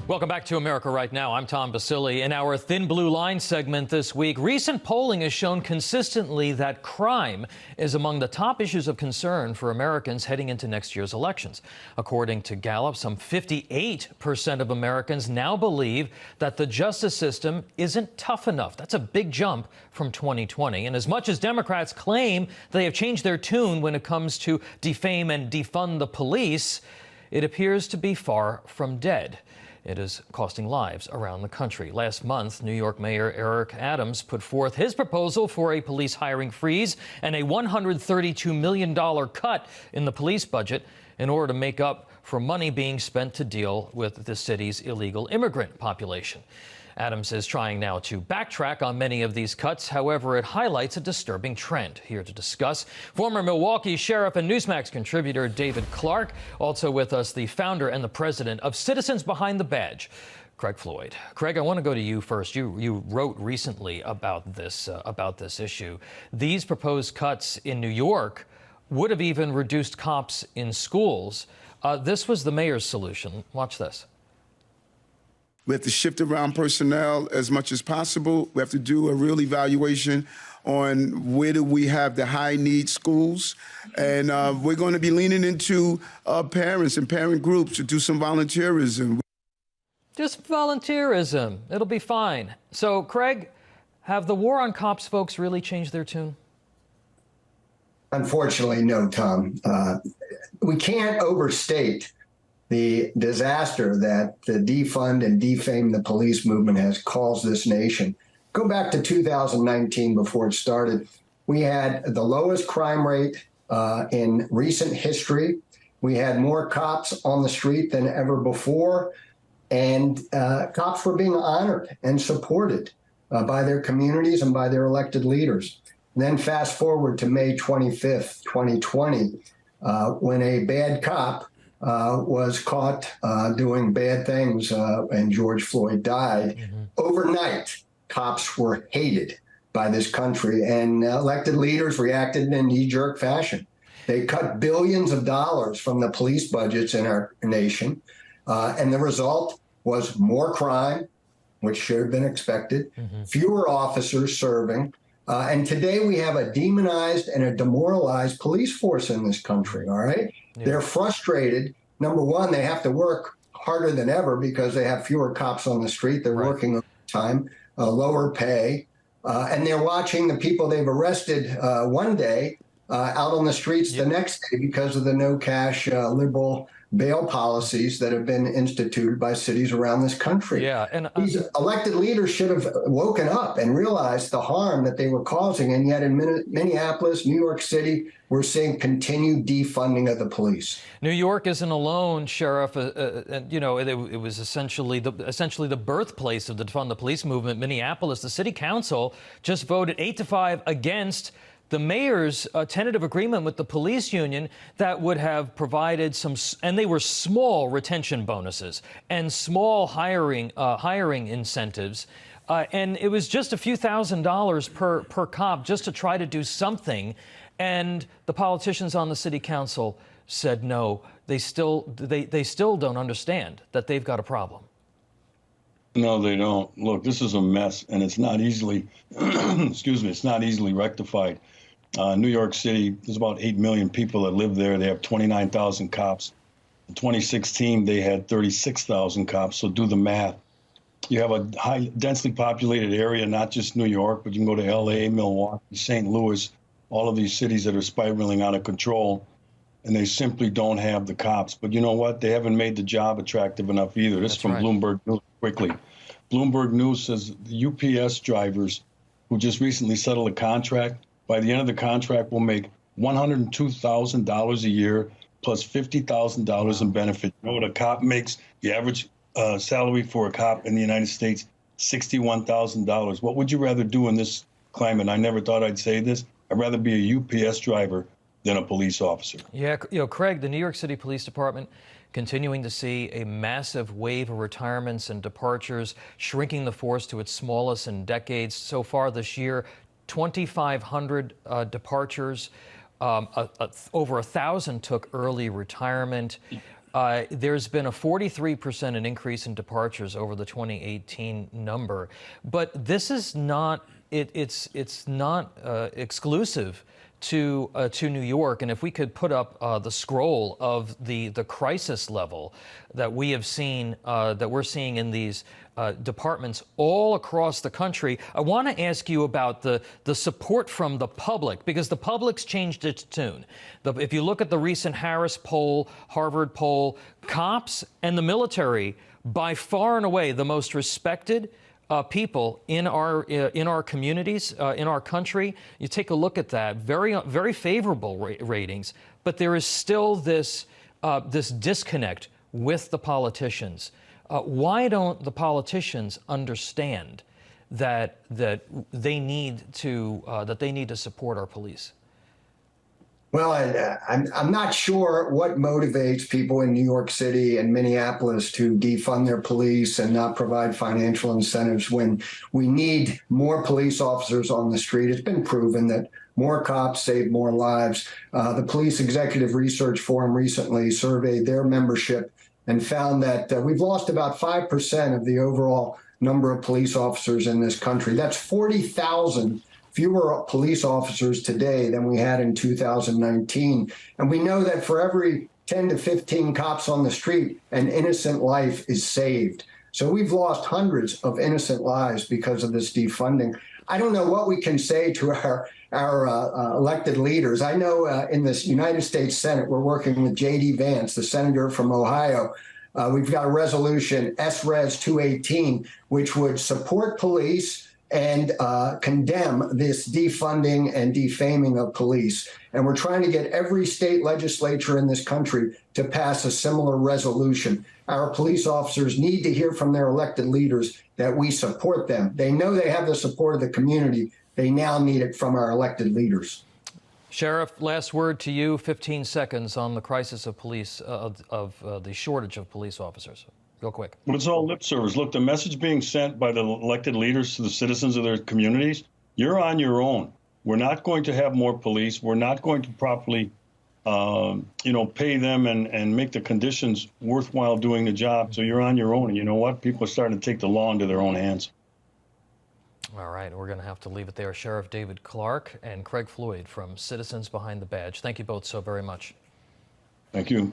Welcome back to America Right Now. I'm Tom Basili. In our Thin Blue Line segment this week, recent polling has shown consistently that crime is among the top issues of concern for Americans heading into next year's elections. According to Gallup, some 58% of Americans now believe that the justice system isn't tough enough. That's a big jump from 2020. And as much as Democrats claim they have changed their tune when it comes to defame and defund the police, it appears to be far from dead. It is costing lives around the country. Last month, New York Mayor Eric Adams put forth his proposal for a police hiring freeze and a $132 million cut in the police budget in order to make up for money being spent to deal with the city's illegal immigrant population. Adams is trying now to backtrack on many of these cuts. However, it highlights a disturbing trend. Here to discuss, former Milwaukee sheriff and Newsmax contributor David Clarke. Also with us, the founder and the president of Citizens Behind the Badge, Craig Floyd. Craig, I want to go to you first. You wrote recently about this issue. These proposed cuts in New York would have even reduced cops in schools. This was the mayor's solution. Watch this. We have to shift around personnel as much as possible. We have to do a real evaluation on where do we have the high need schools. And we're going to be leaning into parents and parent groups to do some volunteerism. Just volunteerism. It'll be fine. So, Craig, have the war on cops folks really changed their tune? Unfortunately, no, Tom. We can't overstate the disaster that the defund and defame the police movement has caused this nation. Go back to 2019 before it started. We had the lowest crime rate in recent history. We had more cops on the street than ever before, and cops were being honored and supported by their communities and by their elected leaders. And then fast forward to May 25th, 2020, when a bad cop was caught doing bad things and George Floyd died. Overnight, cops were hated by this country, and elected leaders reacted in a knee-jerk fashion. They cut billions of dollars from the police budgets in our nation, and the result was more crime, which should have been expected, fewer officers serving, and today we have a demonized and a demoralized police force in this country, all right? Yeah. They're frustrated. Number one, they have to work harder than ever because they have fewer cops on the street. They're working overtime, lower pay, and they're watching the people they've arrested one day out on the streets the next day because of the no cash liberal bail policies that have been instituted by cities around this country. Yeah, and these elected leaders should have woken up and realized the harm that they were causing. And yet in Minneapolis, New York City, we're seeing continued defunding of the police. New York isn't alone, Sheriff. You know, it was essentially the birthplace of the defund the police movement. Minneapolis, the city council just voted 8-5 against the mayor's tentative agreement with the police union that would have provided some, and they were small retention bonuses and small hiring incentives. And it was just a few $1,000s per cop just to try to do something. And the politicians on the city council said no. They still don't understand that they've got a problem. No, they don't. Look, this is a mess, and it's not easily, excuse me, it's not easily rectified. New York City, there's about 8 million people that live there. They have 29,000 cops. In 2016, they had 36,000 cops, so do the math. You have a high, densely populated area, not just New York, but you can go to LA, Milwaukee, St. Louis, all of these cities that are spiraling out of control, and they simply don't have the cops. But you know what? They haven't made the job attractive enough either. This is from Bloomberg News quickly. Bloomberg News says the UPS drivers who just recently settled a contract, by the end of the contract will make $102,000 a year plus $50,000 in benefits. You know what a cop makes? The average salary for a cop in the United States, $61,000. What would you rather do in this climate? I never thought I'd say this. I'd rather be a UPS driver than a police officer. Yeah, you know, Craig, the New York City Police Department continuing to see a massive wave of retirements and departures, shrinking the force to its smallest in decades. So far this year, 2,500 departures. Over 1,000 took early retirement. There's been a 43% increase in departures over the 2018 number, but this is not it's not exclusive to New York. And if we could put up the scroll of the crisis level that we have seen, that we're seeing in these departments all across the country, I want to ask you about the support from the public, because the public's changed its tune. If you look at the recent Harris poll, Harvard poll, cops and the military, by far and away the most respected people in our communities, in our country. You take a look at that, very favorable ratings, but there is still this disconnect with the politicians. Why don't the politicians understand that they need to support our police? Well, I'm not sure what motivates people in New York City and Minneapolis to defund their police and not provide financial incentives when we need more police officers on the street. It's been proven that more cops save more lives. The Police Executive Research Forum recently surveyed their membership and found that we've lost about 5% of the overall number of police officers in this country. That's 40,000 fewer police officers today than we had in 2019. And we know that for every 10 to 15 cops on the street, an innocent life is saved. So we've lost hundreds of innocent lives because of this defunding. I don't know what we can say to our elected leaders. I know in this United States Senate, we're working with J.D. Vance, the senator from Ohio. We've got a resolution, S-Res 218, which would support police and condemn this defunding and defaming of police. And we're trying to get every state legislature in this country to pass a similar resolution. Our police officers need to hear from their elected leaders that we support them. They know they have the support of the community. They now need it from our elected leaders. Sheriff, last word to you, 15 seconds on the crisis of police, of the shortage of police officers. Real quick. But it's all lip service. Look, the message being sent by the elected leaders to the citizens of their communities, you're on your own. We're not going to have more police. We're not going to properly, pay them and make the conditions worthwhile doing the job. So you're on your own. And you know what? People are starting to take the law into their own hands. All right, we're going to have to leave it there. Sheriff David Clarke and Craig Floyd from Citizens Behind the Badge. Thank you both so very much. Thank you.